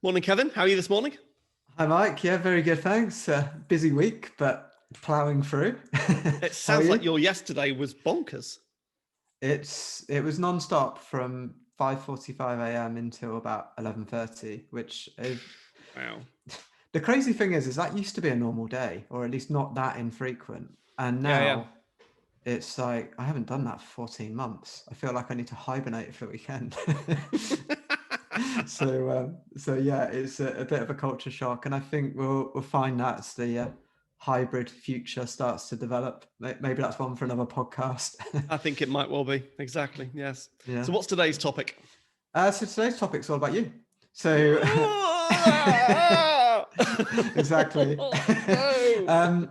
Morning, Kevin. How are you this morning? Hi, Mike. Yeah, very good. Thanks. Busy week, but plowing through. It How are sounds like you? your yesterday was bonkers. It was non-stop from 5:45 a.m. until about 11:30, which Wow. the crazy thing is that used to be a normal day, or at least not that infrequent. And Yeah, yeah. now it's like I haven't done that for 14 months. I feel like I need to hibernate for the weekend. So yeah, it's a bit of a culture shock, and I think we'll find that as the hybrid future starts to develop. Maybe that's one for another podcast. I think it might well be. Exactly. Yes. Yeah. So what's today's topic? So today's topic's all about you. So exactly. No. um,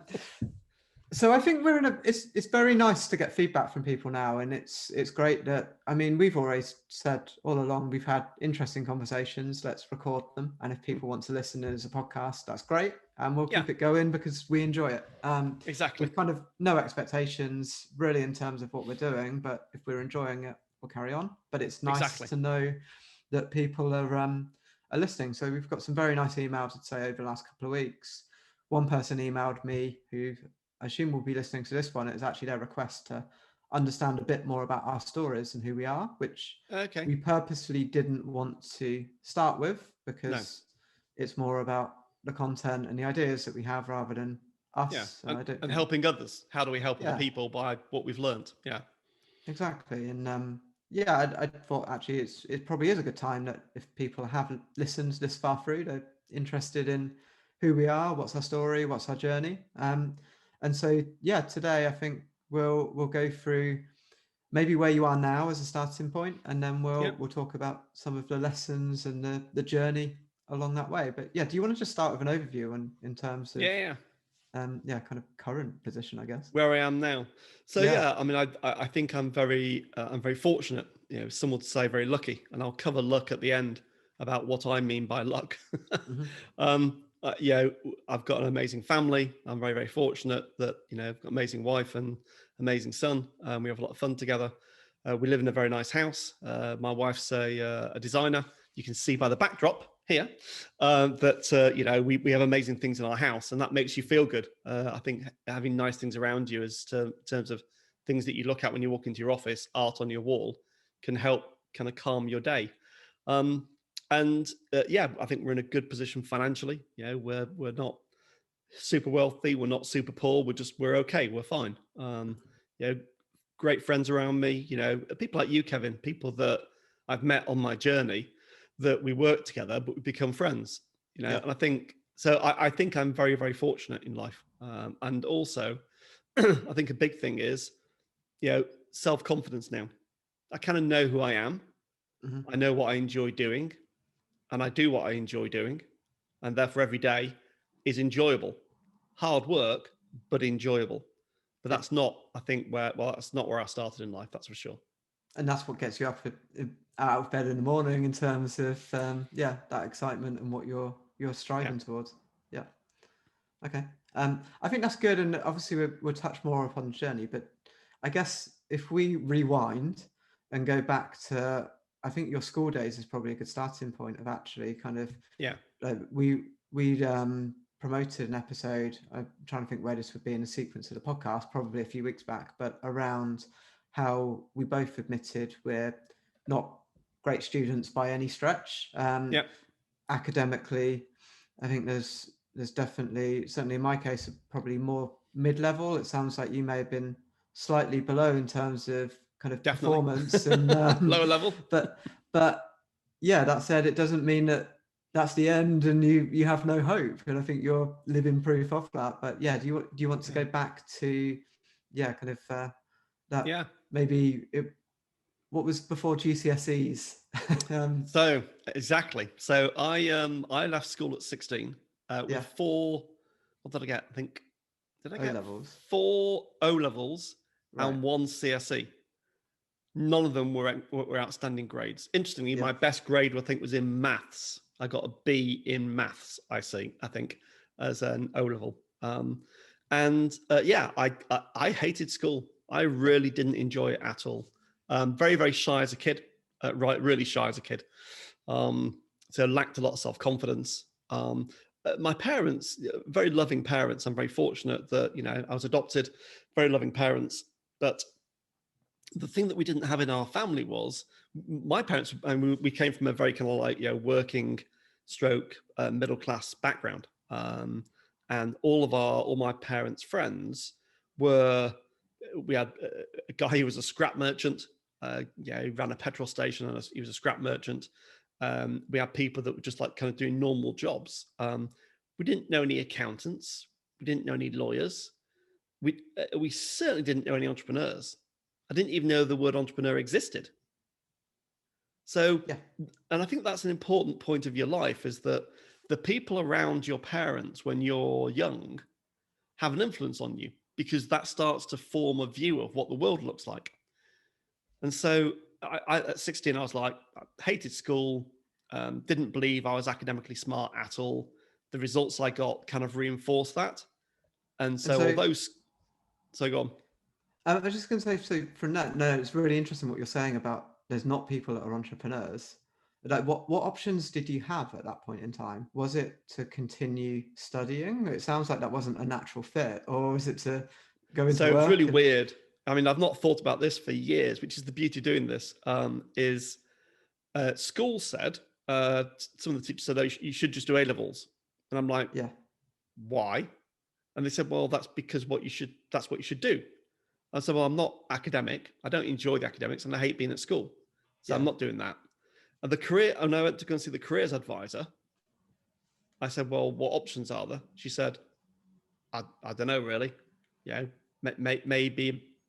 So I think we're in a. It's very nice to get feedback from people now, and it's great that we've always said all along we've had interesting conversations. Let's record them, and if people want to listen as a podcast, that's great, and we'll Yeah, keep it going because we enjoy it. exactly. We've kind of no expectations really in terms of what we're doing, but if we're enjoying it, we'll carry on. But it's nice Exactly. to know that people are listening. So we've got some very nice emails, I'd say, over the last couple of weeks. One person emailed me who I assume will be listening to this one. It's actually their request to understand a bit more about our stories and who we are, which Okay. we purposefully didn't want to start with No. because it's more about the content and the ideas that we have rather than Yeah. us. So And, I don't and think, helping others. How do we help other yeah, people by what we've learned? Yeah. exactly. And yeah, I thought actually it probably is a good time that if people haven't listened this far through, they're interested in who we are, what's our story, what's our journey. And so yeah, today I think we'll go through maybe where you are now as a starting point, and then Yeah. we'll talk about some of the lessons and the journey along that way. But yeah, do you want to just start with an overview in terms of Yeah. Yeah. yeah, kind of current position, I guess? Where I am now. So Yeah. yeah, I think I'm very fortunate. Some would say very lucky, and I'll cover luck at the end about what I mean by luck. Hmm. I've got an amazing family. I'm very fortunate that I've got an amazing wife and amazing son. We have a lot of fun together. We live in a very nice house. My wife's a designer. You can see by the backdrop here that we have amazing things in our house, and that makes you feel good. I think having nice things around you, in terms of things that you look at when you walk into your office, art on your wall, can help kind of calm your day. I think we're in a good position financially. We're not super wealthy, we're not super poor. We're okay. We're fine. You know, Great friends around me. People like you, Kevin. People that I've met on my journey, that we work together, but we become friends. Yeah. And I think so. I think I'm very fortunate in life, and also I think a big thing is self confidence now. I kind of know who I am. Hmm. I know what I enjoy doing, and I do what I enjoy doing, and therefore every day is enjoyable. Hard work, but enjoyable. But Yeah. that's not, I think, that's not where I started in life. That's for sure. And that's what gets you up out of bed in the morning in terms of yeah, that excitement and what you're Yeah, striving towards. Yeah. Okay. I think that's good, and obviously we'll touch more upon the journey. But I guess if we rewind and go back to, I think your school days is probably a good starting point of actually kind of yeah, we promoted an episode. I'm trying to think where this would be in the sequence of the podcast, probably a few weeks back, but around how we both admitted we're not great students by any stretch. yeah, Academically, I think there's definitely, certainly in my case, probably more mid-level. It sounds like you may have been slightly below in terms of kind of definitely. performance, and Lower level. but yeah, that said, it doesn't mean that that's the end and you have no hope. And I think you're living proof of that. But yeah, do you want to Yeah, go back to yeah, kind of that yeah. maybe what was before GCSEs? So exactly. So I left school at 16 Yeah, with four. What did I get? I think did I O get levels, four O levels right? and one CSE? None of them were outstanding grades. Interestingly, Yeah, my best grade I think was in maths. I got a B in maths. I think as an O level. I hated school. I really didn't enjoy it at all. Very shy as a kid. Really shy as a kid. Um, So lacked a lot of self-confidence. My parents, very loving parents. I'm very fortunate that, I was adopted, very loving parents. But the thing that we didn't have in our family was my parents, and we came from a very kind of like, working stroke, middle class background. And all my parents' friends we had a guy who was a scrap merchant. He ran a petrol station and he was a scrap merchant. We had people that were just like kind of doing normal jobs. We didn't know any accountants. We didn't know any lawyers. We certainly didn't know any entrepreneurs. I didn't even know the word entrepreneur existed. So, Yeah. and I think that's an important point of your life, is that the people around your parents when you're young have an influence on you, because that starts to form a view of what the world looks like. And so at 16, I was like, I hated school, didn't believe I was academically smart at all. The results I got kind of reinforced that. And so, so go on. I was just going to say, so from that, no, it's really interesting what you're saying about there's not people that are entrepreneurs. Like, what options did you have at that point in time? Was it to continue studying? It sounds like that wasn't a natural fit, or was it to go into So it's work? really weird. I mean, I've not thought about this for years, which is the beauty of doing this. School said, some of the teachers said, oh, you should just do A levels, and I'm like, Yeah, why? And they said, well, that's because that's what you should do. I said, well, I'm not academic. I don't enjoy the academics, and I hate being at school, so I'm yeah, not doing that. And when I went to go and see the careers advisor, I said, well, what options are there? She said, I don't know really.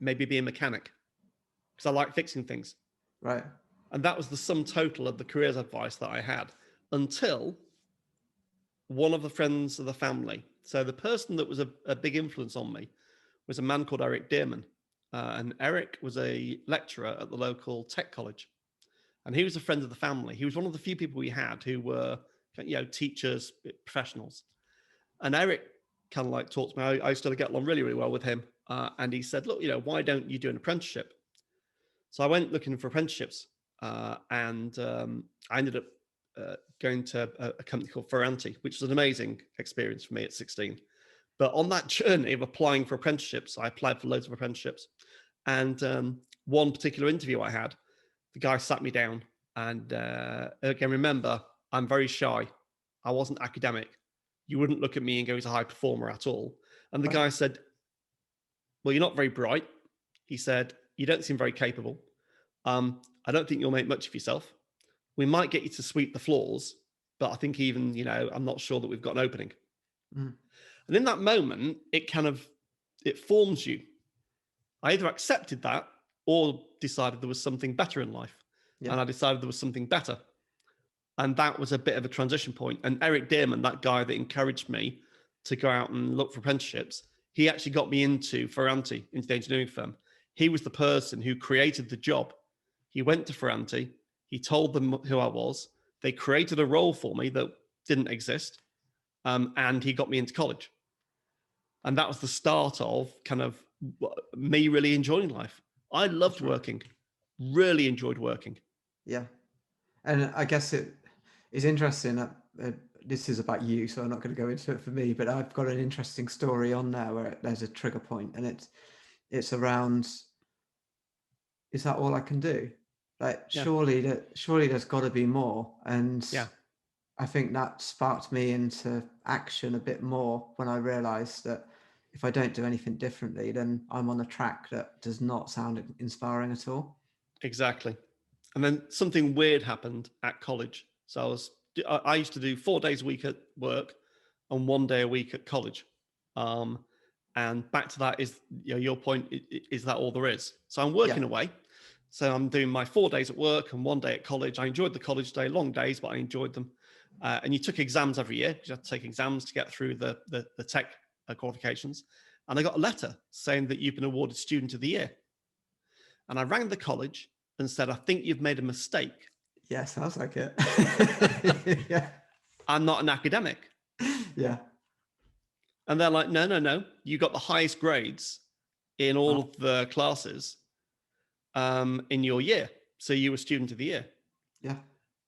Maybe be a mechanic, because I like fixing things. right. And that was the sum total of the careers advice that I had, until one of the friends of the family. So the person that was a big influence on me was a man called Eric Dearman. And Eric was a lecturer at the local tech college. And he was a friend of the family. He was one of the few people we had who were, teachers, professionals. And Eric kind of like talked to me. I used to get along really, really well with him. And he said, look, why don't you do an apprenticeship? So I went looking for apprenticeships, and I ended up going to a company called Ferranti, which was an amazing experience for me at 16. But on that journey of applying for apprenticeships, I applied for loads of apprenticeships. And one particular interview I had, the guy sat me down, and again, remember, I'm very shy. I wasn't academic. You wouldn't look at me and go, he's a high performer at all. And the Right. guy said, well, you're not very bright. He said, you don't seem very capable. I don't think you'll make much of yourself. We might get you to sweep the floors, but I think even, I'm not sure that we've got an opening. Mm. And in that moment, it forms you. I either accepted that or decided there was something better in life. Yeah. And I decided there was something better. And that was a bit of a transition point. And Eric Dearman, that guy that encouraged me to go out and look for apprenticeships, he actually got me into Ferranti, into the engineering firm. He was the person who created the job. He went to Ferranti. He told them who I was. They created a role for me that didn't exist. And he got me into college. And that was the start of kind of me really enjoying life. I loved working, really enjoyed working. Yeah. And I guess it is interesting. This is about you, so I'm not going to go into it for me, but I've got an interesting story on there where there's a trigger point, and it's around, is that all I can do? Like, Yeah. surely there's got to be more. And Yeah. I think that sparked me into action a bit more when I realized that if I don't do anything differently, then I'm on a track that does not sound inspiring at all. Exactly. And then something weird happened at college. So I used to do 4 days a week at work and 1 day a week at college. And back to that is, your point, is that all there is? So I'm working Yeah. away. So I'm doing my 4 days at work and 1 day at college. I enjoyed the college day, long days, but I enjoyed them. And you took exams every year. You had to take exams to get through the tech qualifications. And I got a letter saying that you've been awarded Student of the Year. And I rang the college and said, I think you've made a mistake. Yeah, sounds like it. Yeah. I'm not an academic. Yeah. And they're like, no. You got the highest grades in all Wow. of the classes in your year. So you were Student of the Year. Yeah.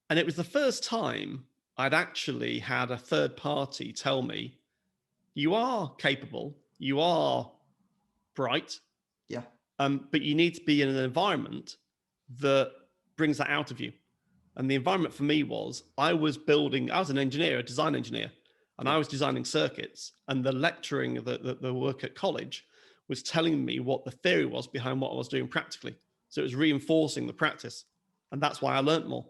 And it was the first time I'd actually had a third party tell me, you are capable, you are bright, Yeah. but you need to be in an environment that brings that out of you. And the environment for me was, I was an engineer, a design engineer, and Yeah. I was designing circuits. And the lecturing, the work at college was telling me what the theory was behind what I was doing practically. So it was reinforcing the practice. And that's why I learned more.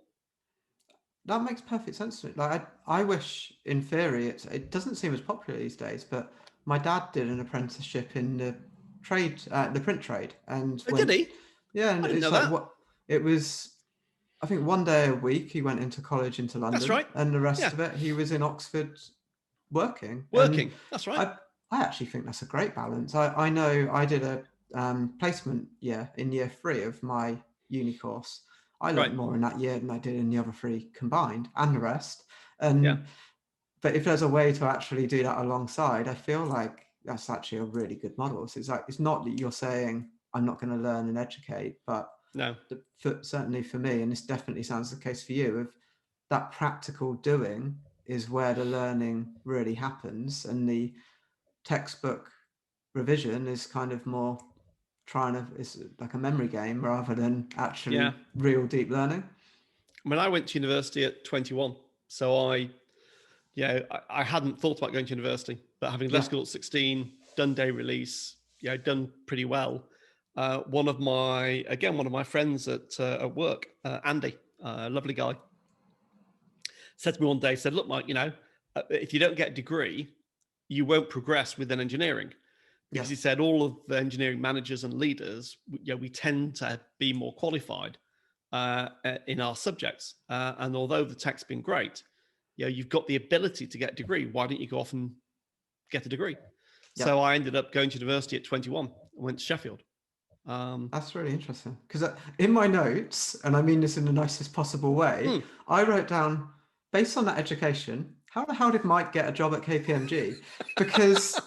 That makes perfect sense to me. Like, I wish, in theory, it doesn't seem as popular these days, but my dad did an apprenticeship in the trade, the print trade, and Oh, did he? yeah, and I didn't it's know like that. what it was. I think one day a week he went into college into That's London, right. and the rest Yeah. of it he was in Oxford working. And Working. That's right. I actually think that's a great balance. I know I did a placement year in year 3 of my uni course. I learned Right. more in that year than I did in the other 3 combined, and the rest. Yeah. And but if there's a way to actually do that alongside, I feel like that's actually a really good model. So it's like, it's not that you're saying I'm not going to learn and educate, but No. certainly for me, and this definitely sounds the case for you, of that practical doing is where the learning really happens, and the textbook revision is kind of more it's like a memory game rather than Yeah. actually real deep learning. When I went to university at 21, so I hadn't thought about going to university, but having left Yeah. school at 16, done day release, done pretty well. One of my friends at work, Andy, lovely guy, said to me one day, said, look, Mike, if you don't get a degree, you won't progress within engineering. Yeah. Because he said all of the engineering managers and leaders, we tend to be more qualified in our subjects. And although the tech's been great, you've got the ability to get a degree. Why don't you go off and get a degree? Yeah. So I ended up going to university at 21. I went to Sheffield. That's really interesting, because in my notes, and I mean this in the nicest possible way, I wrote down, based on that education, how the hell did Mike get a job at KPMG? Because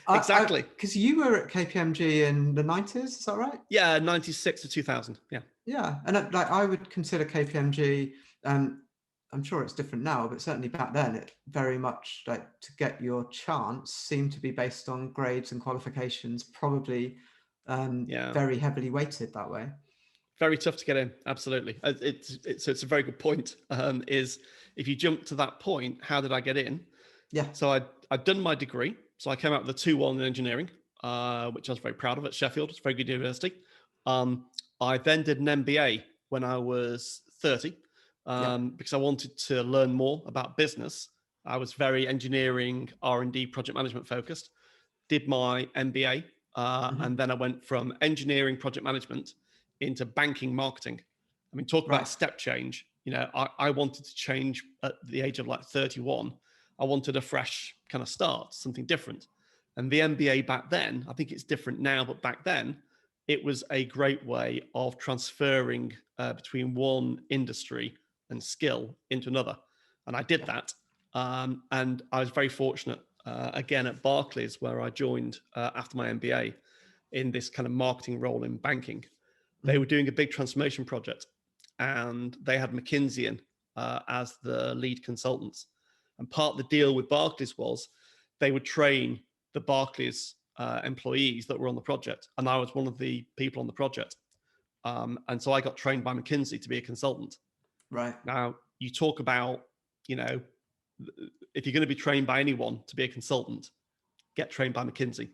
Exactly. Because you were at KPMG in the 90s, is that right? Yeah, 96 to 2000. Yeah. Yeah, and like I would consider KPMG, I'm sure it's different now, but certainly back then, it very much, like, to get your chance seemed to be based on grades and qualifications, probably very heavily weighted that way. Very tough to get in. Absolutely. It's a very good point. Is if you jump to that point, how did I get in? Yeah. So I'd done my degree. So I came out with a 2-1 in engineering, which I was very proud of at Sheffield. It's a very good university. I then did an MBA when I was 30 because I wanted to learn more about business. I was very engineering, R&D, project management focused. Did my MBA, and then I went from engineering, project management into banking, marketing. I mean, talk about a step change. I wanted to change at the age of like 31. I wanted a fresh kind of start, something different. And the MBA back then, I think it's different now, but back then, it was a great way of transferring between one industry and skill into another. And I did that. And I was very fortunate, again, at Barclays, where I joined after my MBA in this kind of marketing role in banking. They were doing a big transformation project, and they had McKinsey in as the lead consultants. And part of the deal with Barclays was they would train the Barclays employees that were on the project. And I was one of the people on the project. And so I got trained by McKinsey to be a consultant. Right. Now, you talk about, if you're going to be trained by anyone to be a consultant, get trained by McKinsey,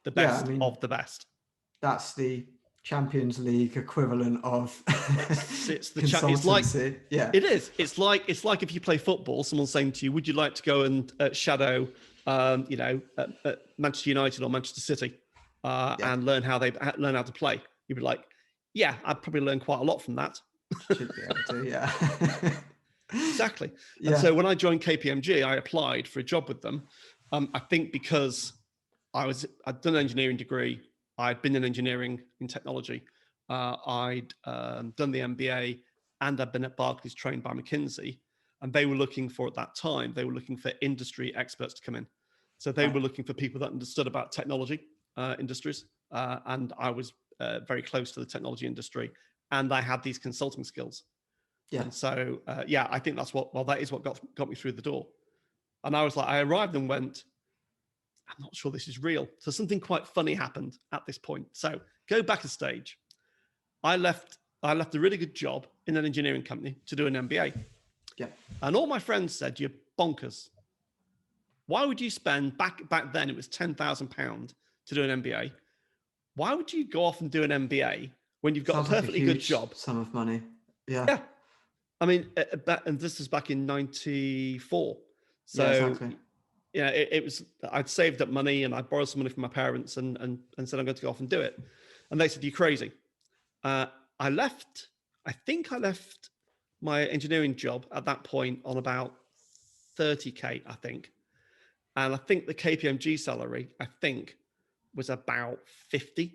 the best of the best. That's the Champions League equivalent of it's consultancy. It is. It's like if you play football, someone's saying to you, "Would you like to go and shadow, at Manchester United or Manchester City, and learn how to play?" You'd be like, "Yeah, I'd probably learn quite a lot from that." Should be able to, yeah. Exactly. Yeah. And so when I joined KPMG, I applied for a job with them. I think because I'd done an engineering degree, I'd been in engineering in technology, I'd done the MBA, and I'd been at Barclays trained by McKinsey. And they were looking for, at that time, they were looking for industry experts to come in. So they were looking for people that understood about technology industries. And I was very close to the technology industry. And I had these consulting skills. Yeah. And so, yeah, I think that is what got me through the door. And I was like, I arrived and went, I'm not sure this is real. So something quite funny happened at this point. So go back a stage. I left a really good job in an engineering company to do an MBA. Yeah. And all my friends said, you're bonkers. Why would you spend, back then it was £10,000 to do an MBA. Why would you go off and do an MBA when you've got Sounds a perfectly like a good huge job? sum of money. Yeah. Yeah. I mean, and this was back in 94. So, yeah, exactly. Yeah, it was, I'd saved up money and I borrowed some money from my parents and said, I'm going to go off and do it. And they said, you're crazy. I think I left my engineering job at that point on about 30K, I think. And I think the KPMG salary, was about 50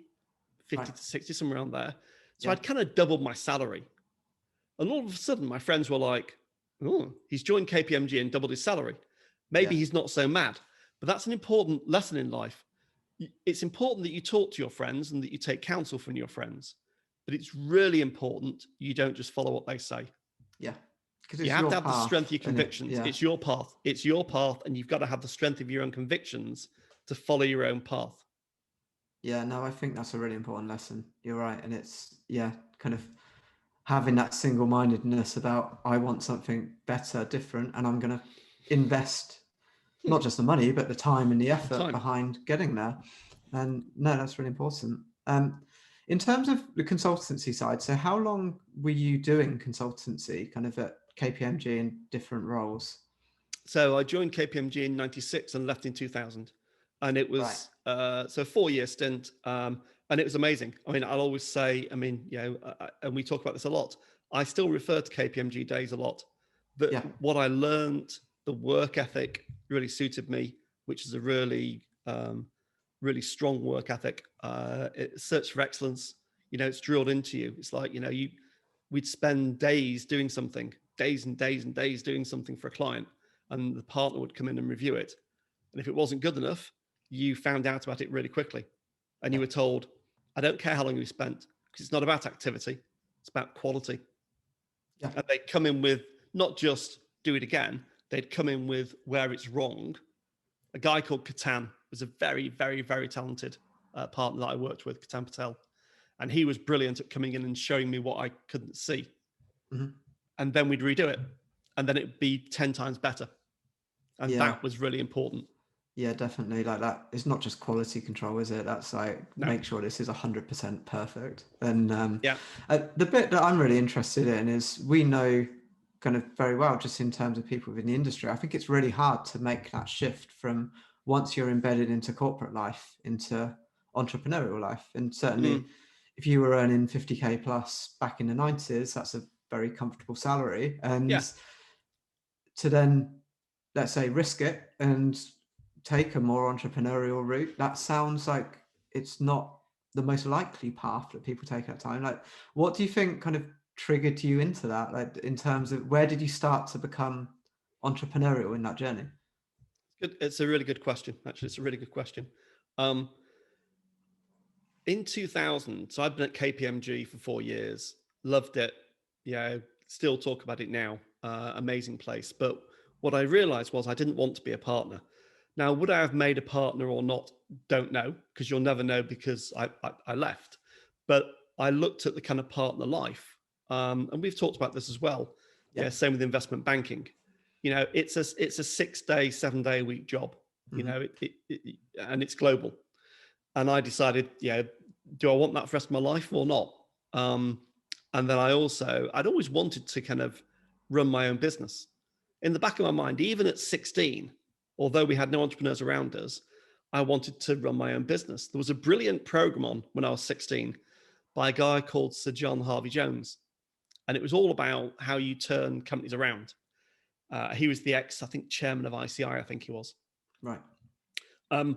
Right. to 60, somewhere around there. So Yeah. I'd kind of doubled my salary. And all of a sudden, my friends were like, oh, he's joined KPMG and doubled his salary. Maybe he's not so mad. But that's an important lesson in life. It's important that you talk to your friends and that you take counsel from your friends. But it's really important you don't just follow what they say. Yeah. Because You have to have the strength of your convictions. It's your path. It's your path. And you've got to have the strength of your own convictions to follow your own path. Yeah, no, I think that's a really important lesson. You're right. And it's, kind of having that single-mindedness about, I want something better, different, and I'm going to invest not just the money, but the time and the effort behind getting there. And no, that's really important. In terms of the consultancy side, so how long were you doing consultancy kind of at KPMG in different roles? So I joined KPMG in 96 and left in 2000. And it was, so a 4-year stint. And it was amazing. I mean, I'll always say, and we talk about this a lot. I still refer to KPMG days a lot. But what I learned, the work ethic really suited me, which is a really, really strong work ethic. Search for excellence, it's drilled into you. It's like, we'd spend days doing something, days and days and days doing something for a client, and the partner would come in and review it. And if it wasn't good enough, you found out about it really quickly. And you were told, I don't care how long you spent, because it's not about activity, it's about quality. Yeah. And they'd come in with not just do it again, they'd come in with where it's wrong. A guy called Katan was a very, very, very talented partner that I worked with, Katan Patel. And he was brilliant at coming in and showing me what I couldn't see. Mm-hmm. And then we'd redo it. And then it'd be 10 times better. And that was really important. Yeah, definitely. Like that. It's not just quality control, is it? That's like, make sure this is 100% perfect. And the bit that I'm really interested in is, we know kind of very well, just in terms of people within the industry, I think it's really hard to make that shift from once you're embedded into corporate life into entrepreneurial life. And certainly if you were earning 50K plus back in the 90s, that's a very comfortable salary. And to then, let's say, risk it and take a more entrepreneurial route, that sounds like it's not the most likely path that people take at that time. Like, what do you think kind of triggered you into that? Like, in terms of where did you start to become entrepreneurial in that journey? Good. It's a really good question. Actually, it's a really good question. In 2000, so I've been at KPMG for 4 years, loved it. Still talk about it now. Amazing place. But what I realized was I didn't want to be a partner. Now, would I have made a partner or not? Don't know, because you'll never know, because I left. But I looked at the kind of partner life, and we've talked about this as well. Same with investment banking. It's a 6-day, 7-day a week job. And it's global. And I decided, do I want that for the rest of my life or not? And then I'd always wanted to kind of run my own business. In the back of my mind, even at 16, although we had no entrepreneurs around us, I wanted to run my own business. There was a brilliant program on when I was 16 by a guy called Sir John Harvey Jones. And it was all about how you turn companies around. He was the chairman of ICI, I think he was. Right. It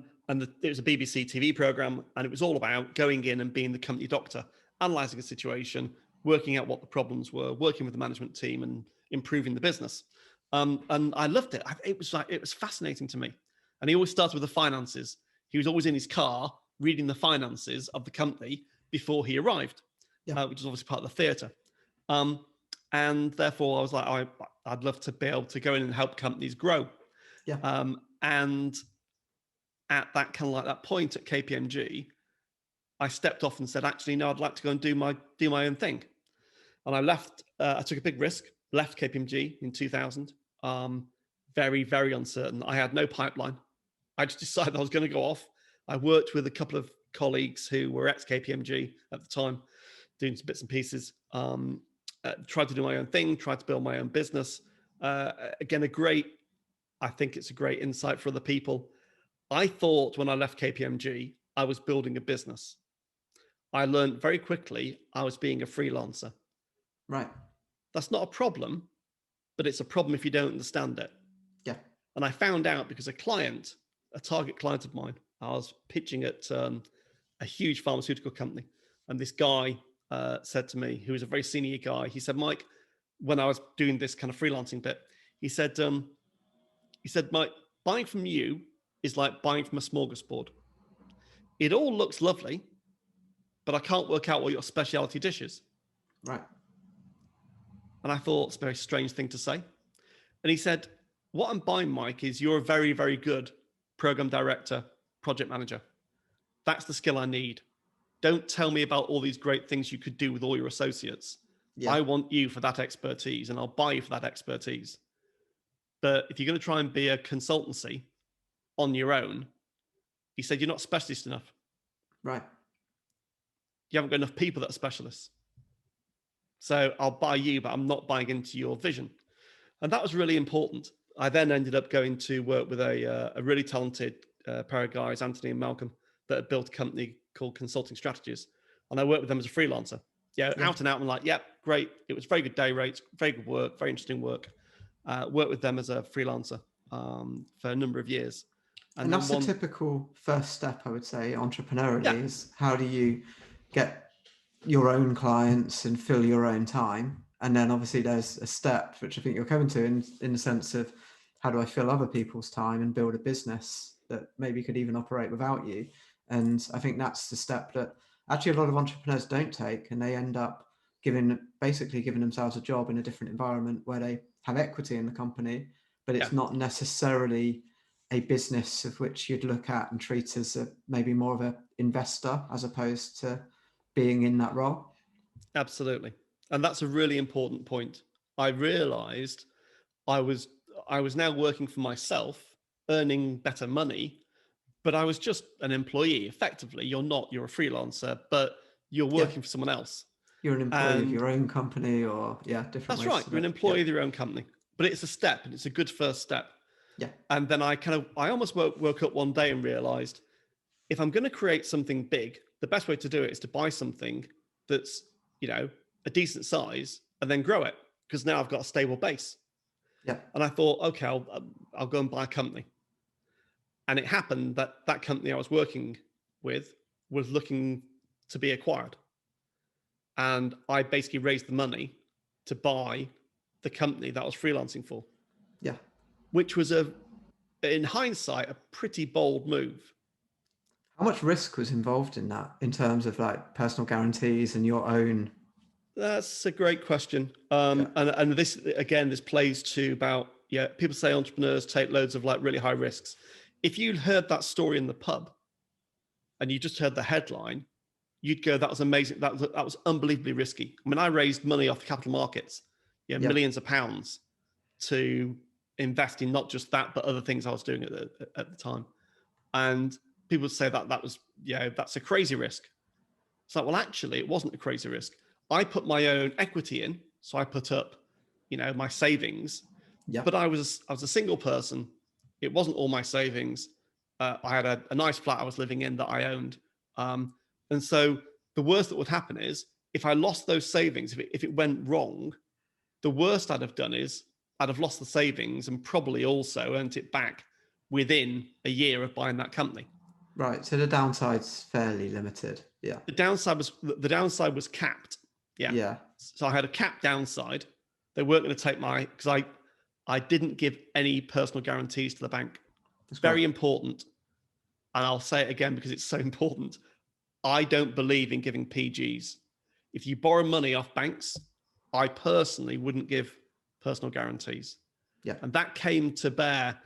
was a BBC TV program, and it was all about going in and being the company doctor, analyzing a situation, working out what the problems were, working with the management team and improving the business. And I loved it. It was fascinating to me. And he always started with the finances. He was always in his car reading the finances of the company before he arrived, which is obviously part of the theatre. And therefore I was like, I'd love to be able to go in and help companies grow. Yeah. And at that kind of like that point at KPMG, I stepped off and said, actually, no, I'd like to go and do my own thing. And I left, I took a big risk, left KPMG in 2000. Very, very uncertain. I had no pipeline. I just decided I was going to go off. I worked with a couple of colleagues who were ex KPMG at the time, doing some bits and pieces. Tried to do my own thing, tried to build my own business. Again, I think it's a great insight for other people. I thought when I left KPMG, I was building a business. I learned very quickly I was being a freelancer. Right. That's not a problem, but it's a problem if you don't understand it. Yeah. And I found out because a target client of mine, I was pitching at a huge pharmaceutical company. And this guy said to me, who was a very senior guy, he said, Mike, when I was doing this kind of freelancing bit, he said, Mike, buying from you is like buying from a smorgasbord. It all looks lovely, but I can't work out what your specialty dish is. Right. And I thought it's a very strange thing to say. And he said, what I'm buying, Mike, is you're a very, very good program director, project manager. That's the skill I need. Don't tell me about all these great things you could do with all your associates. Yeah. I want you for that expertise, and I'll buy you for that expertise. But if you're going to try and be a consultancy on your own, he said, you're not specialist enough. Right. You haven't got enough people that are specialists. So I'll buy you, but I'm not buying into your vision. And that was really important. I then ended up going to work with a really talented pair of guys, Anthony and Malcolm, that had built a company called Consulting Strategies. And I worked with them as a freelancer. Yeah. Out and out. I'm like, yep, great. It was very good day rates, very good work, very interesting work. Worked with them as a freelancer for a number of years. And that's the typical first step, I would say, entrepreneurially, is how do you get your own clients and fill your own time? And then obviously there's a step, which I think you're coming to in the sense of how do I fill other people's time and build a business that maybe could even operate without you? And I think that's the step that actually a lot of entrepreneurs don't take, and they end up basically giving themselves a job in a different environment where they have equity in the company, but it's not necessarily a business of which you'd look at and treat as maybe more of an investor as opposed to being in that role. Absolutely. And that's a really important point. I realized I was now working for myself, earning better money, but I was just an employee. Effectively, you're a freelancer, but you're working for someone else. You're an employee of your own company, or different. That's right. You're an employee of your own company, but it's a step, and it's a good first step. Yeah. And then I almost woke up one day and realized, if I'm going to create something big, the best way to do it is to buy something that's, a decent size and then grow it, because now I've got a stable base. Yeah. And I thought, okay, I'll go and buy a company. And it happened that company I was working with was looking to be acquired. And I basically raised the money to buy the company that I was freelancing for. Yeah. Which was in hindsight, a pretty bold move. How much risk was involved in that in terms of like personal guarantees and your own? That's a great question. And this, again, this plays to about, people say entrepreneurs take loads of like really high risks. If you heard that story in the pub and you just heard the headline, you'd go, that was amazing. That was unbelievably risky. I mean, I raised money off the capital markets, millions of pounds to invest in not just that, but other things I was doing at the time. And people would say that was, that's a crazy risk. It's like, well, actually, it wasn't a crazy risk. I put my own equity in, so I put up, my savings. Yeah. But I was a single person. It wasn't all my savings. I had a nice flat I was living in that I owned, and so the worst that would happen is if I lost those savings, if it went wrong, the worst I'd have done is I'd have lost the savings and probably also earned it back within a year of buying that company. Right. So the downside's fairly limited. Yeah. The downside was capped. Yeah. Yeah. So I had a capped downside. They weren't going to take because I didn't give any personal guarantees to the bank. It's very important. And I'll say it again because it's so important. I don't believe in giving PGs. If you borrow money off banks, I personally wouldn't give personal guarantees. Yeah. And that came to bear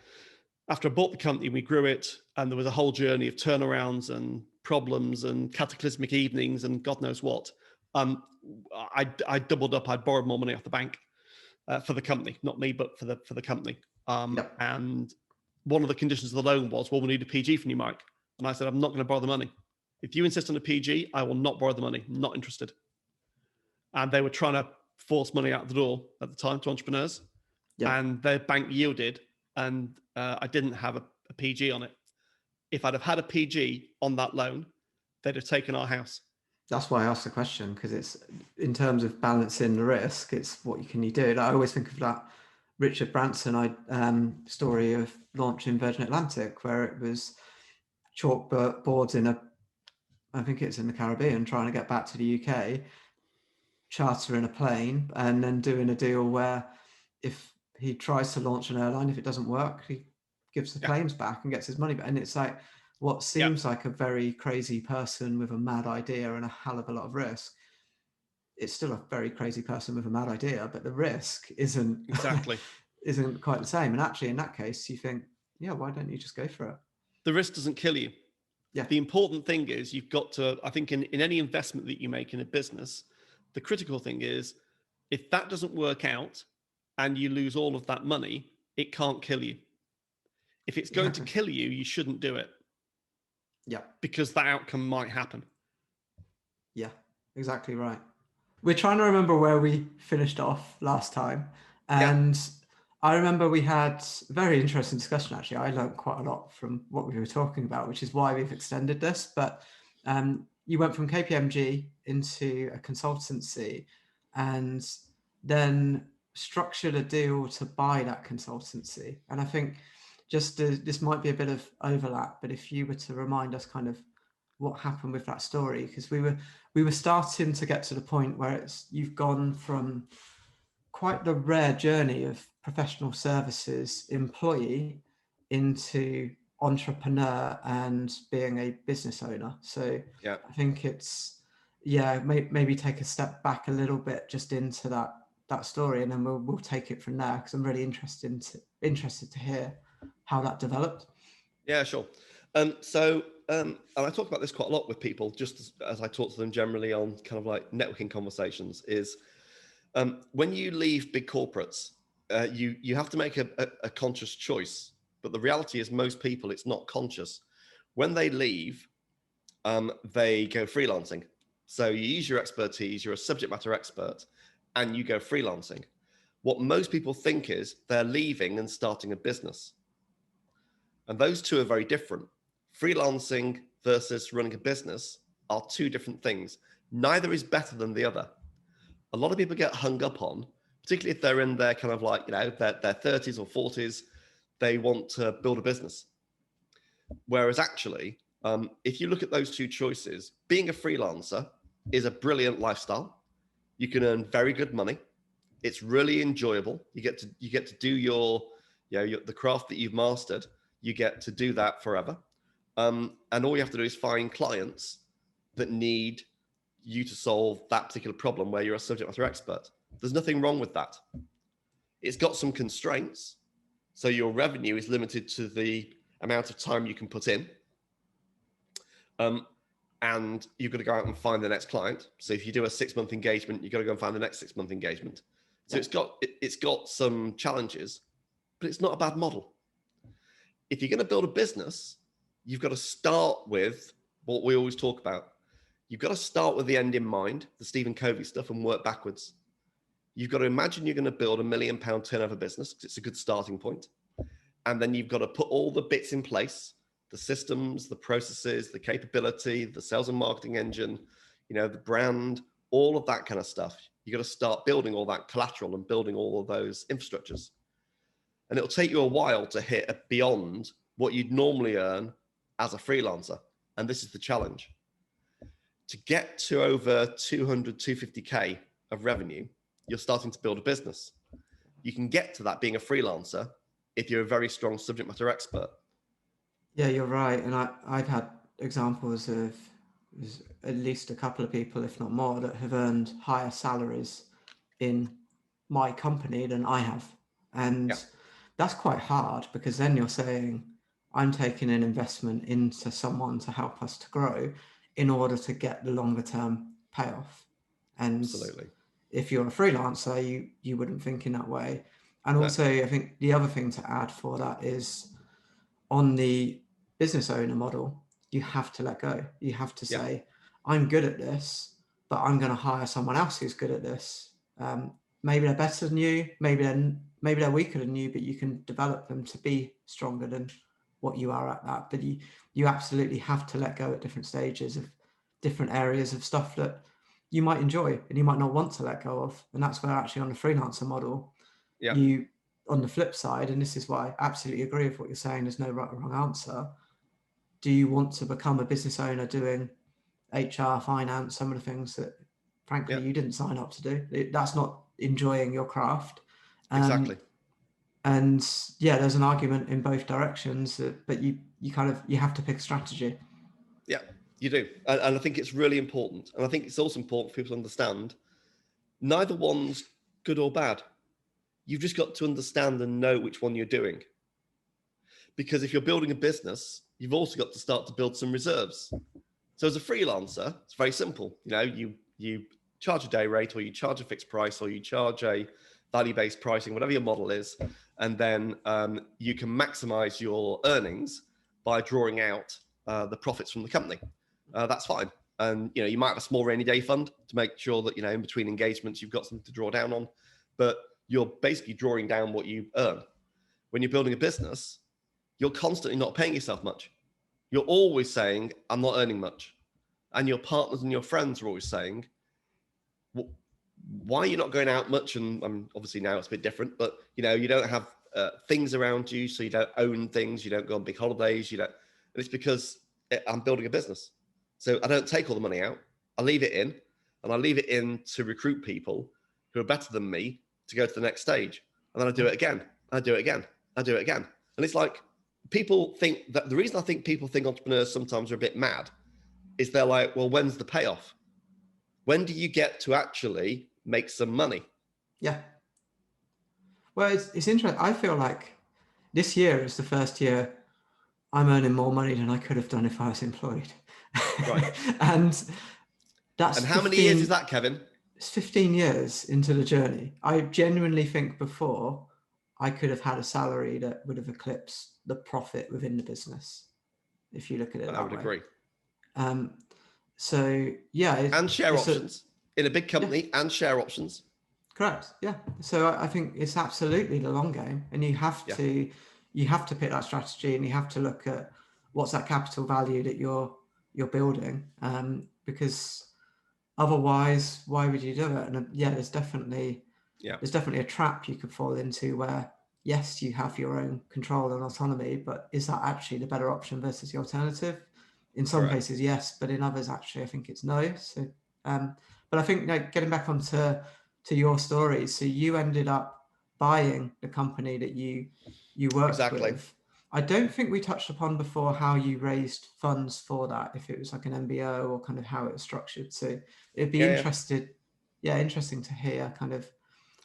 after I bought the company. We grew it, and there was a whole journey of turnarounds and problems and cataclysmic evenings and God knows what. I doubled up. I borrowed more money off the bank for the company, not me, but for the company. And one of the conditions of the loan was, well, we need a PG from you, Mike. And I said, I'm not going to borrow the money. If you insist on a PG, I will not borrow the money. I'm not interested. And they were trying to force money out the door at the time to entrepreneurs. And their bank yielded, and I didn't have a PG on it. If I'd have had a PG on that loan, they'd have taken our house. That's why I asked the question, because it's in terms of balancing the risk, it's what can you do? Like, I always think of that Richard Branson story of launching Virgin Atlantic, where it was chalk boards I think it's in the Caribbean, trying to get back to the UK, chartering a plane, and then doing a deal where if he tries to launch an airline, if it doesn't work, he gives the planes back and gets his money back. And it's like what seems like a very crazy person with a mad idea and a hell of a lot of risk. It's still a very crazy person with a mad idea, but the risk isn't quite the same. And actually, in that case, you think, why don't you just go for it? The risk doesn't kill you. The important thing is you've got to, I think in any investment that you make in a business, the critical thing is if that doesn't work out and you lose all of that money, it can't kill you. If it's going to kill you, you shouldn't do it. Because that outcome might happen. Yeah, exactly right. We're trying to remember where we finished off last time. And I remember we had a very interesting discussion, actually. I learned quite a lot from what we were talking about, which is why we've extended this. But you went from KPMG into a consultancy and then structured a deal to buy that consultancy. And I think this might be a bit of overlap, but if you were to remind us kind of what happened with that story, because we were starting to get to the point where you've gone from quite the rare journey of professional services employee into entrepreneur and being a business owner. So I think it's maybe take a step back a little bit just into that story, and then we'll take it from there, because I'm really interested to hear how that developed. Yeah, sure. And I talk about this quite a lot with people, just as I talk to them generally on kind of like networking conversations, is when you leave big corporates, you have to make a conscious choice. But the reality is most people, it's not conscious. When they leave, they go freelancing. So you use your expertise, you're a subject matter expert, and you go freelancing. What most people think is they're leaving and starting a business. And those two are very different. Freelancing versus running a business are two different things. Neither is better than the other. A lot of people get hung up on, particularly if they're in their kind of like, their 30s or 40s, they want to build a business. Whereas actually, if you look at those two choices, being a freelancer is a brilliant lifestyle. You can earn very good money. It's really enjoyable. You get to do the craft that you've mastered. You get to do that forever. And all you have to do is find clients that need you to solve that particular problem where you're a subject matter expert. There's nothing wrong with that. It's got some constraints. So your revenue is limited to the amount of time you can put in. And you've got to go out and find the next client. So if you do a 6-month engagement, you've got to go and find the next 6-month engagement. So it's got some challenges, but it's not a bad model. If you're going to build a business, you've got to start with what we always talk about. You've got to start with the end in mind, the Stephen Covey stuff, and work backwards. You've got to imagine you're going to build £1 million turnover business, because it's a good starting point. And then you've got to put all the bits in place, the systems, the processes, the capability, the sales and marketing engine, the brand, all of that kind of stuff. You've got to start building all that collateral and building all of those infrastructures. And it'll take you a while to hit beyond what you'd normally earn as a freelancer. And this is the challenge. To get to over 200, 250K of revenue, you're starting to build a business. You can get to that being a freelancer if you're a very strong subject matter expert. Yeah, you're right. And I've had examples of at least a couple of people, if not more, that have earned higher salaries in my company than I have. And Yeah. that's quite hard, because then you're saying, I'm taking an investment into someone to help us to grow in order to get the longer term payoff. And Absolutely. if you're a freelancer, you wouldn't think in that way. And No. also, I think the other thing to add for that is, on the business owner model, you have to let go. You have to Yeah. say, I'm good at this, but I'm going to hire someone else who's good at this. Maybe they're better than you, maybe they're weaker than you, but you can develop them to be stronger than what you are at that. But you absolutely have to let go at different stages of different areas of stuff that you might enjoy and you might not want to let go of. And that's where actually on the freelancer model, Yeah. you, on the flip side, and this is why I absolutely agree with what you're saying, there's no right or wrong answer. Do you want to become a business owner doing HR, finance, some of the things that frankly you didn't sign up to do? That's not enjoying your craft. Exactly. And yeah, there's an argument in both directions, but you have to pick a strategy. Yeah, you do. And I think it's really important. And I think it's also important for people to understand neither one's good or bad. You've just got to understand and know which one you're doing. Because if you're building a business, you've also got to start to build some reserves. So as a freelancer, it's very simple. You charge a day rate, or you charge a fixed price, or you charge a value-based pricing, whatever your model is, and then you can maximize your earnings by drawing out the profits from the company. That's fine. And you might have a small rainy day fund to make sure that in between engagements you've got something to draw down on, but you're basically drawing down what you earn. When you're building a business, you're constantly not paying yourself much. You're always saying, I'm not earning much. And your partners and your friends are always saying, well, why are you not going out much? And obviously now it's a bit different, but you don't have things around you, so you don't own things, you don't go on big holidays, and it's because I'm building a business. So I don't take all the money out. I leave it in, and I leave it in to recruit people who are better than me to go to the next stage. And then I do it again. I do it again. I do it again. And it's like, people think that the reason I think people think entrepreneurs sometimes are a bit mad is they're like, well, when's the payoff? When do you get to actually make some money? Yeah. Well, it's interesting. I feel like this year is the first year I'm earning more money than I could have done if I was employed. Right. And that's And how many years is that, Kevin? It's 15 years into the journey. I genuinely think before I could have had a salary that would have eclipsed the profit within the business, if you look at it that way. I would agree. So yeah, and share options in a big company, and share options. Correct. Yeah. So I think it's absolutely the long game, and you have to pick that strategy, and you have to look at what's that capital value that you're building, because otherwise, why would you do it? And there's definitely a trap you could fall into where, yes, you have your own control and autonomy, but is that actually the better option versus the alternative? In some cases, yes, but in others, actually, I think it's no. So, but I think getting back onto your story, so you ended up buying the company that you worked with. I don't think we touched upon before how you raised funds for that, if it was like an MBO or kind of how it was structured. So it'd be interesting to hear kind of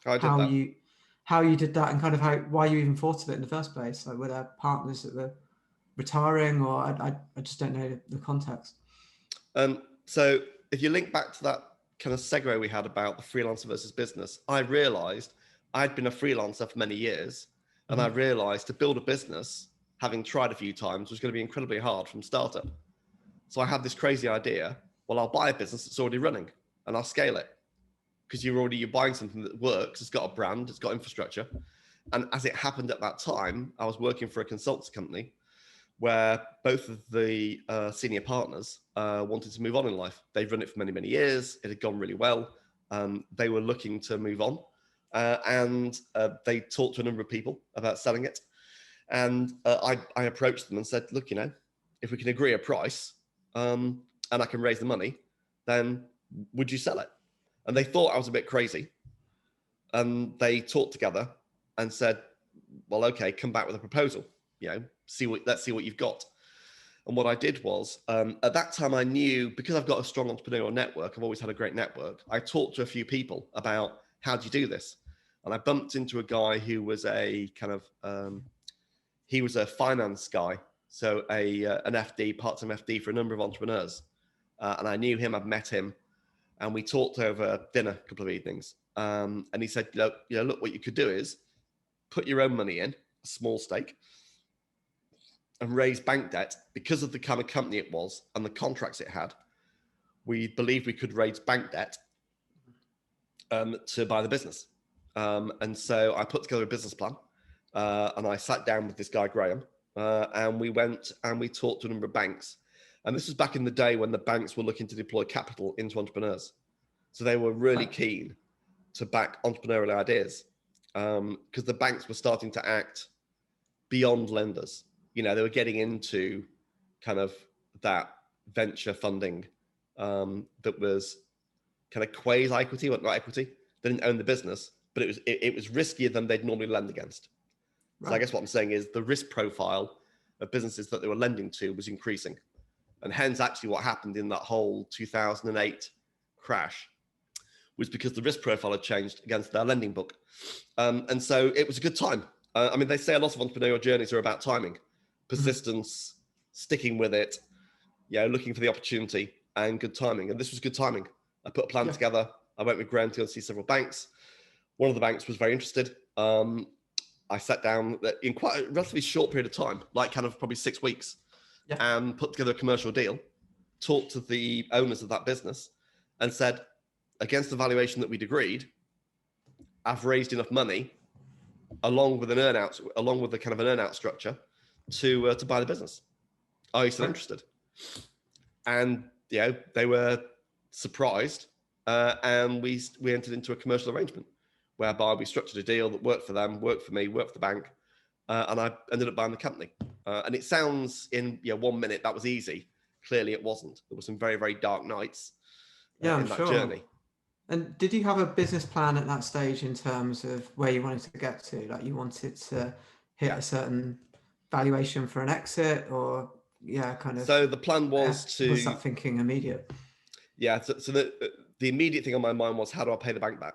how you did that, and kind of why you even thought of it in the first place. Like, were there partners that were retiring, or I just don't know the context. So if you link back to that kind of segue we had about the freelancer versus business, I realized I'd been a freelancer for many years, and I realized to build a business, having tried a few times, was going to be incredibly hard from startup. So I had this crazy idea, well, I'll buy a business that's already running and I'll scale it, because you're buying something that works, it's got a brand, it's got infrastructure. And as it happened at that time, I was working for a consultancy company where both of the senior partners wanted to move on in life. They've run it for many, many years. It had gone really well. They were looking to move on. And they talked to a number of people about selling it. And I approached them and said, look, if we can agree a price and I can raise the money, then would you sell it? And they thought I was a bit crazy. And they talked together and said, well, okay, come back with a proposal. Let's see what you've got. And what I did was, at that time I knew, because I've got a strong entrepreneurial network, I've always had a great network. I talked to a few people about how do you do this? And I bumped into a guy who was a kind of, he was a finance guy. So an FD, part-time FD for a number of entrepreneurs. And I knew him, I'd met him, and we talked over dinner a couple of evenings. And he said, look, what you could do is put your own money in, a small stake, and raise bank debt. Because of the kind of company it was and the contracts it had, we believed we could raise bank debt to buy the business. And so I put together a business plan, and I sat down with this guy, Graham, and we went and we talked to a number of banks. And this was back in the day when the banks were looking to deploy capital into entrepreneurs. So they were really keen to back entrepreneurial ideas, because the banks were starting to act beyond lenders. They were getting into kind of that venture funding that was kind of quasi-equity, but not equity. They didn't own the business, but it was riskier than they'd normally lend against. Right. So I guess what I'm saying is the risk profile of businesses that they were lending to was increasing. And hence actually what happened in that whole 2008 crash was because the risk profile had changed against their lending book. And so it was a good time. They say a lot of entrepreneurial journeys are about timing, persistence, sticking with it, looking for the opportunity, and good timing. And this was good timing. I put a plan together. I went with Graham to go and see several banks. One of the banks was very interested. I sat down in quite a relatively short period of time, like kind of probably 6 weeks, and put together a commercial deal, talked to the owners of that business, and said, against the valuation that we'd agreed, I've raised enough money, along with an earnout, along with the kind of an earnout structure, to buy the business. Are you still interested? And they were surprised, and we entered into a commercial arrangement whereby we structured a deal that worked for them, worked for me, worked for the bank, and I ended up buying the company. And it sounds in 1 minute that was easy. Clearly, it wasn't. There were some very, very dark nights in that journey. And did you have a business plan at that stage in terms of where you wanted to get to? Like you wanted to hit a certain valuation for an exit, or kind of? So the plan was was that thinking immediate? Yeah. So the immediate thing on my mind was, how do I pay the bank back?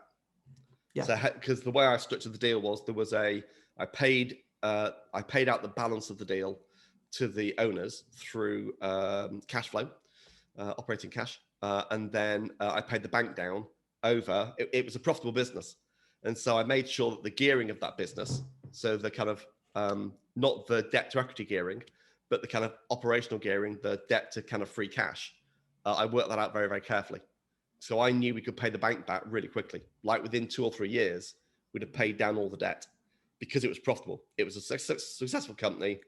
Yeah. So because the way I structured the deal was, I paid out the balance of the deal to the owners through cash flow, operating cash, and then I paid the bank down over. It was a profitable business, and so I made sure that the gearing of that business, so the kind of not the debt to equity gearing, but the kind of operational gearing, the debt to kind of free cash, I worked that out very, very carefully. So I knew we could pay the bank back really quickly. Like within 2 or 3 years, we'd have paid down all the debt because it was profitable. It was a successful company,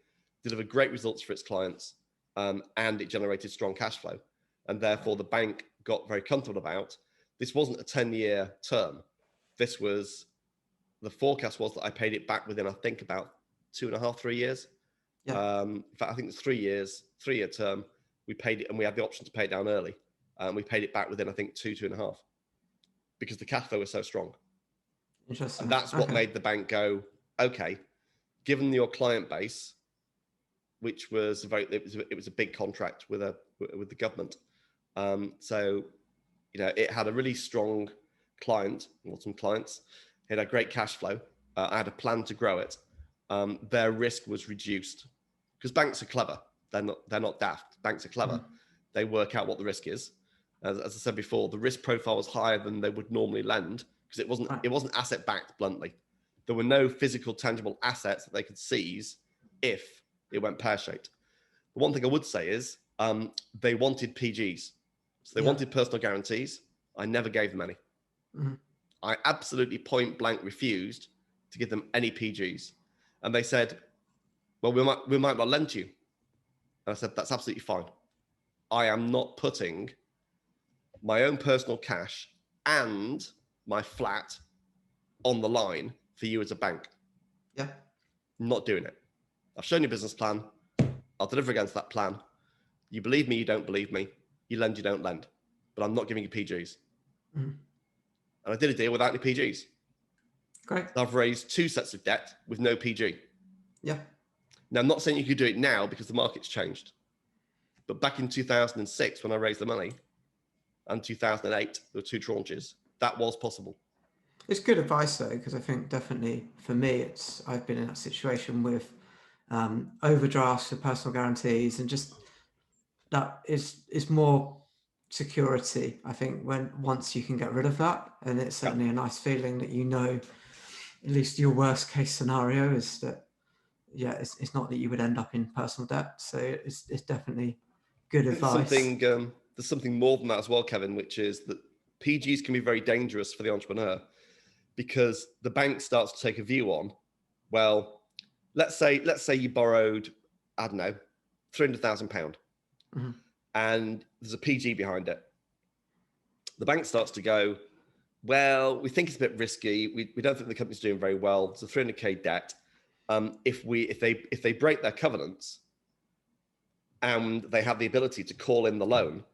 delivered great results for its clients, and it generated strong cash flow. And therefore, the bank got very comfortable about this. Wasn't a 10-year term. This was, the forecast was that I paid it back within, I think, about 2.5, 3 years. Yeah. In fact, I think it's 3 years, 3-year term. We paid it, and we had the option to pay it down early. We paid it back within, I think, 2.5, because the cash flow was so strong. Interesting. And that's what made the bank go, okay, given your client base, which was it was a big contract with the government. So, it had a really strong client, or some clients. It had a great cash flow. I had a plan to grow it. Their risk was reduced because banks are clever. They're not daft. Banks are clever. They work out what the risk is. As I said before, the risk profile was higher than they would normally lend because it wasn't asset backed, bluntly. There were no physical, tangible assets that they could seize if it went pear-shaped. The one thing I would say is they wanted PGs. So they wanted personal guarantees. I never gave them any. I absolutely point blank refused to give them any PGs. And they said, well, we might not lend to you. And I said, that's absolutely fine. I am not putting my own personal cash and my flat on the line for you as a bank. Yeah. I'm not doing it. I've shown you a business plan. I'll deliver against that plan. You believe me, you don't believe me. You lend, you don't lend. But I'm not giving you PGs. And I did a deal without any PGs. Great. I've raised 2 sets of debt with no PG. Yeah. Now, I'm not saying you could do it now because the market's changed. But back in 2006, when I raised the money, and 2008, there were 2 tranches, that was possible. It's good advice though, because I think definitely for me, I've been in that situation with overdrafts for personal guarantees, and just that is more security. I think once you can get rid of that, and it's Yeah. certainly a nice feeling that at least your worst case scenario is that, yeah, it's not that you would end up in personal debt. So it's definitely good I think advice. there's something more than that as well, Kevin, which is that PGs can be very dangerous for the entrepreneur, because the bank starts to take a view on, well, let's say you borrowed, I don't know, £300,000, Mm-hmm. and there's a PG behind it. The bank starts to go, well, we think it's a bit risky. We don't think the company's doing very well. It's a 300K debt. If they break their covenants and they have the ability to call in the loan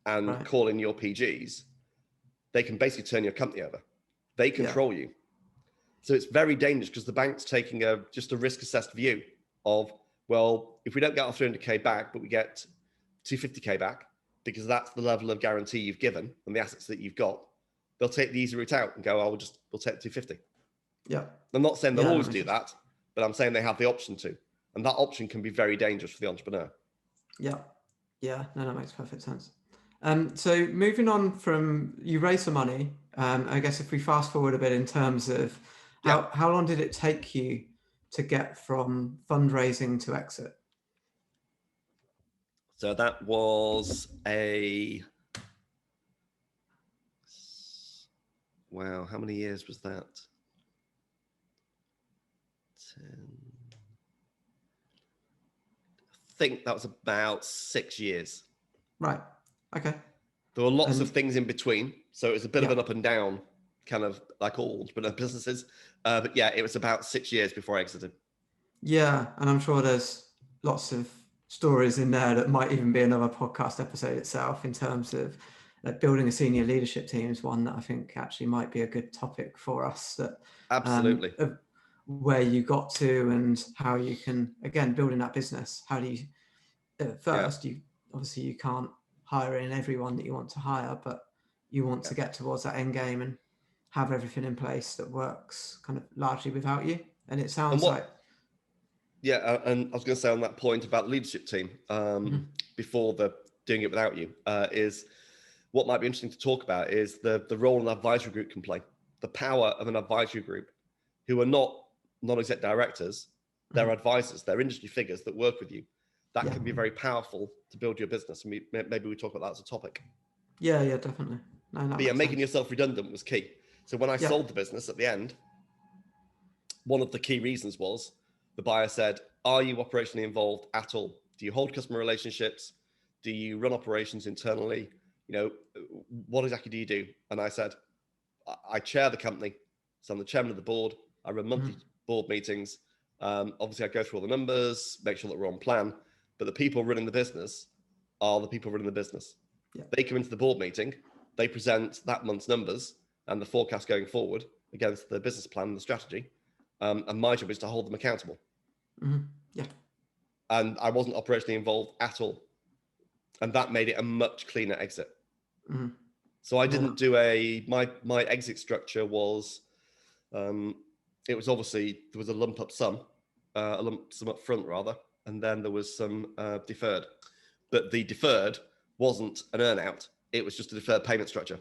and Right. call in your PGs, they can basically turn your company over. They control you. So it's very dangerous, because the bank's taking just a risk assessed view of, well, if we don't get our 300K back, but we get 250K back, because that's the level of guarantee you've given and the assets that you've got, they'll take the easy route out and go, oh, we'll take 250. Yeah. I'm not saying they'll Yeah, always do that, but I'm saying they have the option to. And that option can be very dangerous for the entrepreneur. Yeah. Yeah. No, that makes perfect sense. So moving on from, you raised some money. I guess if we fast forward a bit in terms of how long did it take you to get from fundraising to exit? So that was wow, how many years was that? 10. I think that was about 6 years. Right. Okay. There were lots of things in between. So it was a bit of an up and down, kind of like all entrepreneur businesses. But yeah, it was about 6 years before I exited. Yeah. And I'm sure there's lots of stories in there that might even be another podcast episode itself, in terms of building a senior leadership team is one that I think actually might be a good topic for us. That Absolutely. where you got to and how you can, again, building that business. How do you, at first, you obviously you can't hire in everyone that you want to hire, but you want to get towards that end game and have everything in place that works kind of largely without you. And it sounds like. Yeah, and I was going to say on that point about the leadership team, before the doing it without you, is what might be interesting to talk about is the role an advisory group can play. The power of an advisory group, who are not non-exec directors, they're advisors, they're industry figures that work with you. That can be very powerful to build your business. And maybe we talk about that as a topic. Yeah, definitely. No, but yeah, making yourself redundant was key. So when I sold the business at the end, one of the key reasons was the buyer said, are you operationally involved at all? Do you hold customer relationships? Do you run operations internally? What exactly do you do? And I said, I chair the company. So I'm the chairman of the board. I run monthly board meetings. Obviously, I go through all the numbers, make sure that we're on plan. But the people running the business are the people running the business. Yeah. They come into the board meeting, they present that month's numbers and the forecast going forward against the business plan and the strategy. And my job is to hold them accountable. Yeah. And I wasn't operationally involved at all. And that made it a much cleaner exit. So I didn't do my exit structure was, it was obviously, there was a lump sum up front rather, and then there was some deferred. But the deferred wasn't an earn-out, it was just a deferred payment structure.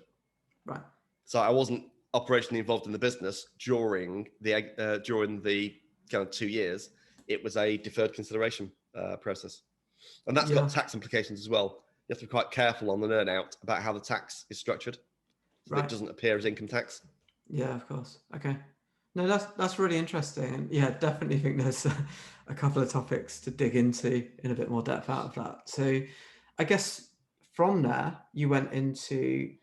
Right. So I wasn't operationally involved in the business during the kind of 2 years. It was a deferred consideration process. And that's got tax implications as well. You have to be quite careful on an earn-out about how the tax is structured, so that it doesn't appear as income tax. Yeah, of course. Okay. No, that's really interesting. And yeah, definitely think there's a couple of topics to dig into in a bit more depth out of that. So I guess from there, you went into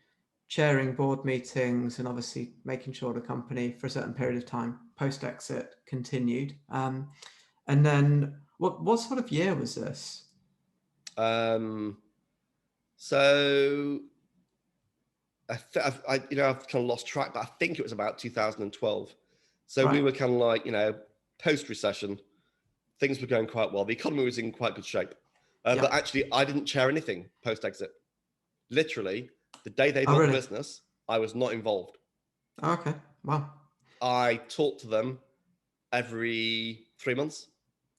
chairing board meetings and obviously making sure the company for a certain period of time post-exit continued. And then what sort of year was this? So I've kind of lost track, but I think it was about 2012. So we were kind of like, post-recession, things were going quite well. The economy was in quite good shape. But actually, I didn't chair anything post-exit. Literally, the day they bought the business, I was not involved. Okay. Wow. I talk to them every 3 months.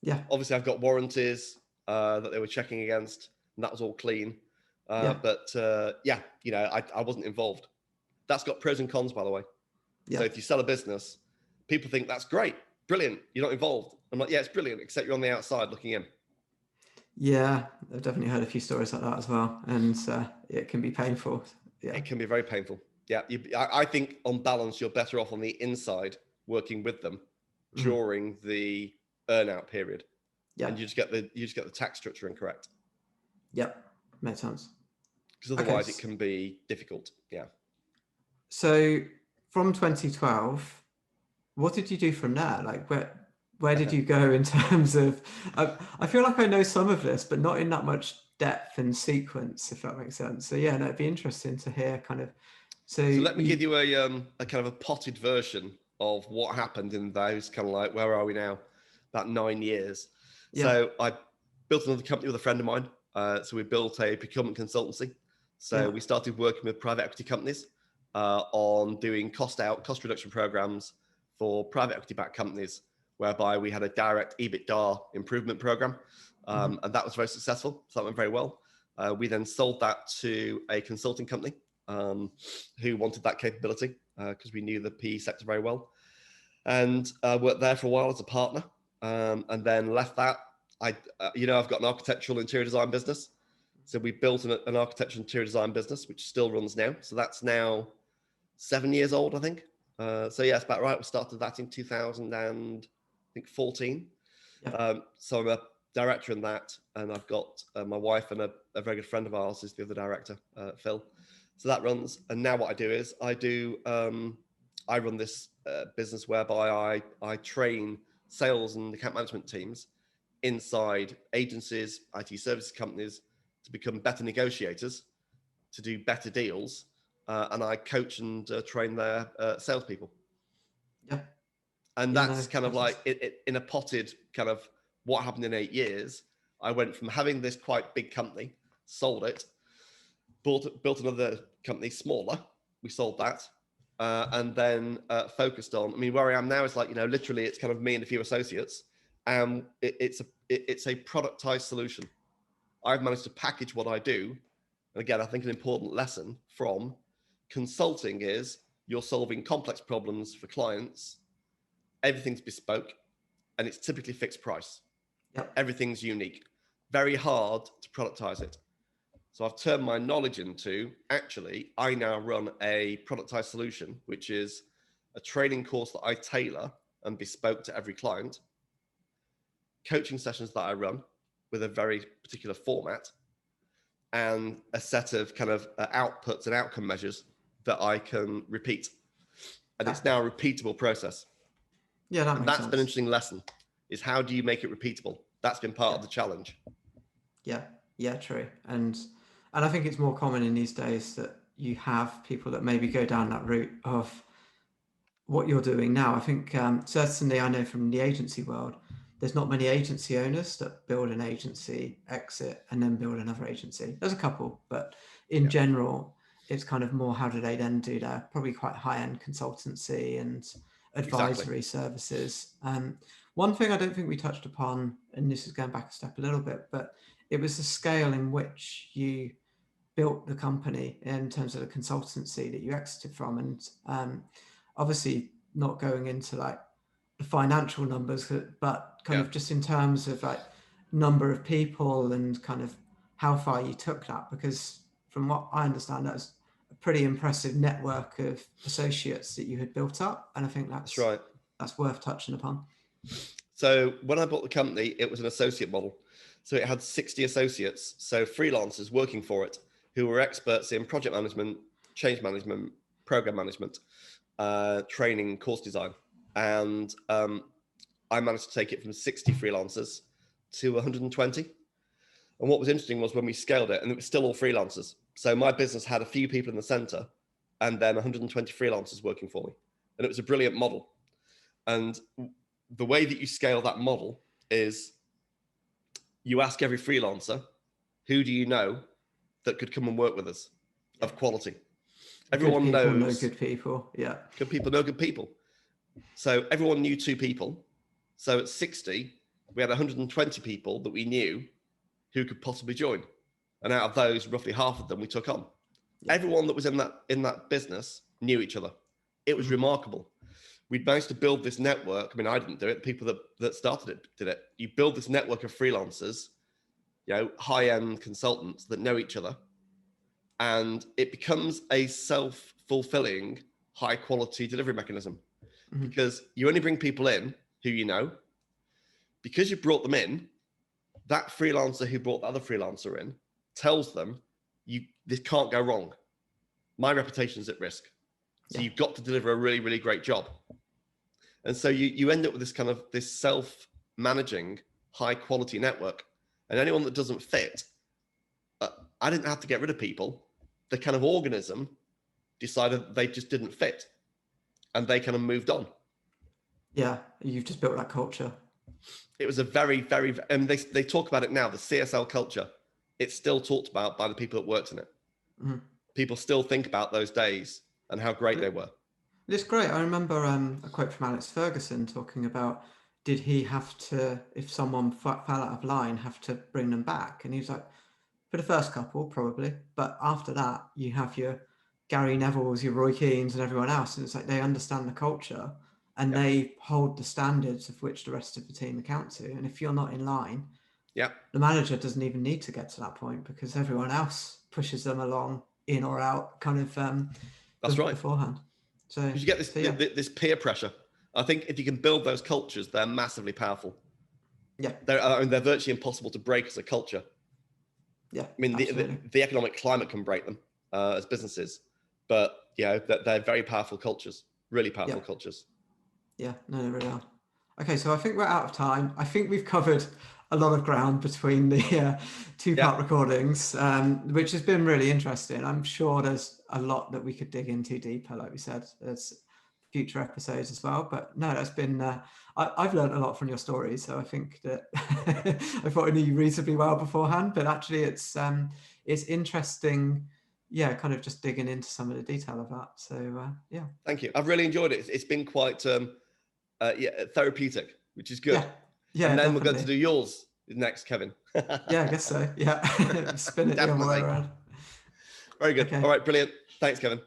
Yeah. Obviously, I've got warranties that they were checking against, and that was all clean. But yeah, I wasn't involved. That's got pros and cons, by the way. Yeah. So if you sell a business, people think that's great, brilliant, you're not involved. I'm like, yeah, it's brilliant, except you're on the outside looking in. Yeah, I've definitely heard a few stories like that as well, and it can be painful. Yeah. It can be very painful. Yeah, I think on balance, you're better off on the inside working with them during the earn-out period, and you just get the tax structure incorrect. Yep, makes sense. Because otherwise, it can be difficult. Yeah. So from 2012, what did you do from there? Like where did you go in terms of? I feel like I know some of this, but not in that much depth and sequence, if that makes sense. So yeah, no, it'd be interesting to hear kind of. So let me give you a kind of a potted version of what happened in those kind of like, where are we now? About 9 years. Yeah. So I built another company with a friend of mine. So we built a procurement consultancy. So we started working with private equity companies on doing cost reduction programs for private equity backed companies, whereby we had a direct EBITDA improvement program. And that was very successful. So that went very well. We then sold that to a consulting company who wanted that capability because we knew the PE sector very well, and worked there for a while as a partner, and then left that. I've got an architectural interior design business, so we built an architectural interior design business which still runs now. So that's now 7 years old, I think. So yeah, it's about right. We started that in 2014. Yeah. So I'm a director in that, and I've got my wife and a very good friend of ours is the other director, Phil. So that runs, and now what I do is I run this business whereby I train sales and account management teams inside agencies, IT services companies to become better negotiators, to do better deals, and I coach and train their salespeople. Yeah. And that's kind of like in a potted kind of what happened in 8 years. I went from having this quite big company, sold it, built another company smaller. We sold that, and then focused on. I mean, where I am now is like, literally, it's kind of me and a few associates, and it's a productized solution. I've managed to package what I do, and again, I think an important lesson from consulting is you're solving complex problems for clients. Everything's bespoke, and it's typically fixed price. Yep. Everything's unique. Very hard to productize it. So I've turned my knowledge into, actually, I now run a productized solution, which is a training course that I tailor and bespoke to every client, coaching sessions that I run with a very particular format, and a set of kind of outputs and outcome measures that I can repeat. And it's now a repeatable process. Yeah, that makes sense. That's been an interesting lesson, is how do you make it repeatable? That's been part of the challenge. Yeah, true. And I think it's more common in these days that you have people that maybe go down that route of what you're doing now. I think certainly I know from the agency world, there's not many agency owners that build an agency, exit, and then build another agency. There's a couple, but in general, it's kind of more how do they then do their probably quite high-end consultancy and advisory services. One thing I don't think we touched upon, and this is going back a step a little bit, but it was the scale in which you built the company in terms of the consultancy that you exited from. And obviously not going into like the financial numbers, but kind of just in terms of like number of people and kind of how far you took that, because from what I understand, that was a pretty impressive network of associates that you had built up. And I think that's right. That's worth touching upon. So when I bought the company, it was an associate model. So it had 60 associates, so freelancers working for it, who were experts in project management, change management, program management, training, course design. And I managed to take it from 60 freelancers to 120. And what was interesting was when we scaled it, and it was still all freelancers. So my business had a few people in the center and then 120 freelancers working for me. And it was a brilliant model. And the way that you scale that model is you ask every freelancer, who do you know that could come and work with us of quality? Everyone good people knows know good people. Yeah. good people know good people. So everyone knew 2 people. So at 60, we had 120 people that we knew who could possibly join. And out of those, roughly half of them we took on. Yeah. Everyone that was in that business knew each other. It was remarkable. We'd managed to build this network. I mean, I didn't do it. People that started it did it. You build this network of freelancers, high-end consultants that know each other. And it becomes a self-fulfilling, high-quality delivery mechanism. Because you only bring people in who you know. Because you brought them in, that freelancer who brought the other freelancer in tells them, this can't go wrong. My reputation is at risk. So you've got to deliver a really, really great job. And so you end up with this self-managing, high-quality network. And anyone that doesn't fit, I didn't have to get rid of people. The kind of organism decided they just didn't fit. And they kind of moved on. Yeah, you've just built that culture. It was a very, very, and they talk about it now, the CSL culture. It's still talked about by the people that worked in it. People still think about those days and how great they were. It's great. I remember a quote from Alex Ferguson talking about, did he have to, if someone fell out of line, have to bring them back? And he was like, for the first couple, probably. But after that, you have your Gary Nevilles, your Roy Keanes and everyone else. And it's like they understand the culture and they hold the standards of which the rest of the team account to. And if you're not in line, the manager doesn't even need to get to that point because everyone else pushes them along in or out kind of that's right beforehand. So you get this peer pressure. I think if you can build those cultures, they're massively powerful. Yeah. They're virtually impossible to break as a culture. Yeah. I mean, the economic climate can break them as businesses, but they're very powerful cultures, really powerful cultures. Yeah, no, they really are. Okay, so I think we're out of time. I think we've covered a lot of ground between the two-part recordings, which has been really interesting. I'm sure there's a lot that we could dig into deeper, like we said. There's future episodes as well. But no, that's been, I've learned a lot from your stories. So I think that I thought I knew you reasonably well beforehand, but actually it's interesting, kind of just digging into some of the detail of that. So Thank you. I've really enjoyed it. It's been quite therapeutic, which is good. Yeah, and then definitely. We're going to do yours next, Kevin. Yeah, I guess so. Yeah, spin it the other way around. Very good. Okay. All right, brilliant. Thanks, Kevin.